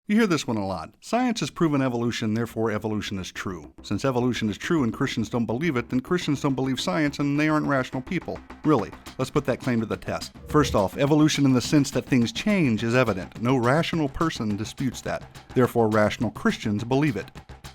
You hear this one a lot. Science has proven evolution, therefore evolution is true. Since evolution is true and Christians don't believe it, then Christians don't believe science and they aren't rational people. Really, let's put that claim to the test. First off, evolution in the sense that things change is evident. No rational person disputes that. Therefore, rational Christians believe it.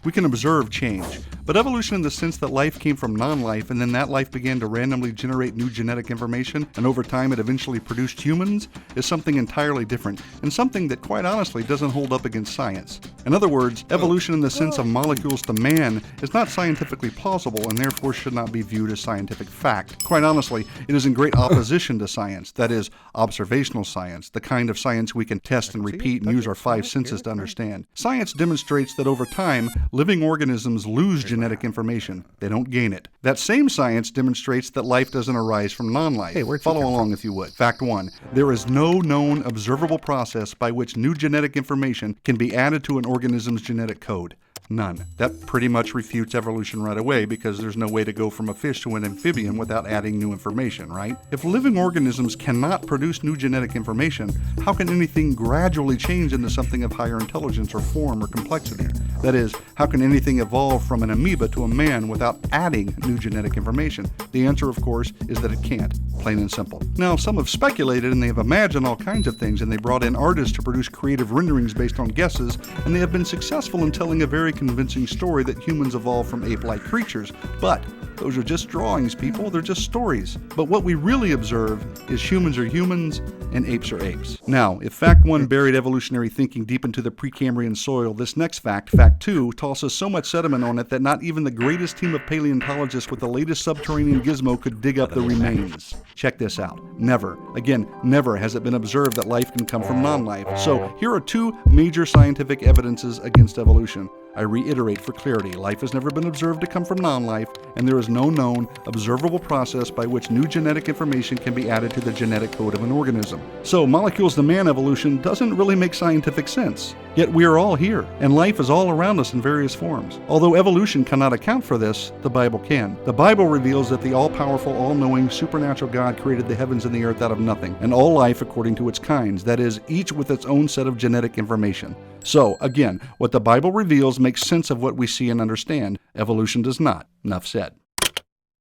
We can observe change, but evolution in the sense that life came from non-life and then that life began to randomly generate new genetic information and over time it eventually produced humans is something entirely different and something that quite honestly doesn't hold up against science. In other words, evolution in the sense of molecules to man is not scientifically plausible and therefore should not be viewed as scientific fact. Quite honestly, it is in great opposition to science, that is, observational science, the kind of science we can test and repeat and use our five senses to understand. Science demonstrates that over time, living organisms lose genetic information. They don't gain it. That same science demonstrates that life doesn't arise from non-life. Follow along if you would. Fact 1. There is no known observable process by which new genetic information can be added to an organism's genetic code. None. That pretty much refutes evolution right away because there's no way to go from a fish to an amphibian without adding new information, right? If living organisms cannot produce new genetic information, how can anything gradually change into something of higher intelligence or form or complexity? That is, how can anything evolve from an amoeba to a man without adding new genetic information? The answer, of course, is that it can't. Plain and simple. Now, some have speculated and they have imagined all kinds of things and they brought in artists to produce creative renderings based on guesses, and they have been successful in telling a very convincing story that humans evolved from ape-like creatures. But those are just drawings, people. They're just stories. But what we really observe is humans are humans and apes are apes. Now, if fact 1 buried evolutionary thinking deep into the Precambrian soil, this next fact, fact 2, tosses so much sediment on it that not even the greatest team of paleontologists with the latest subterranean gizmo could dig up the remains. Check this out. Never, again, never has it been observed that life can come from non-life. So here are two major scientific evidences against evolution. I reiterate for clarity, life has never been observed to come from non-life, and there is no known, observable process by which new genetic information can be added to the genetic code of an organism. So, molecules to man evolution doesn't really make scientific sense. Yet we are all here, and life is all around us in various forms. Although evolution cannot account for this, the Bible can. The Bible reveals that the all-powerful, all-knowing, supernatural God created the heavens and the earth out of nothing, and all life according to its kinds, that is, each with its own set of genetic information. So, again, what the Bible reveals makes sense of what we see and understand. Evolution does not. Enough said.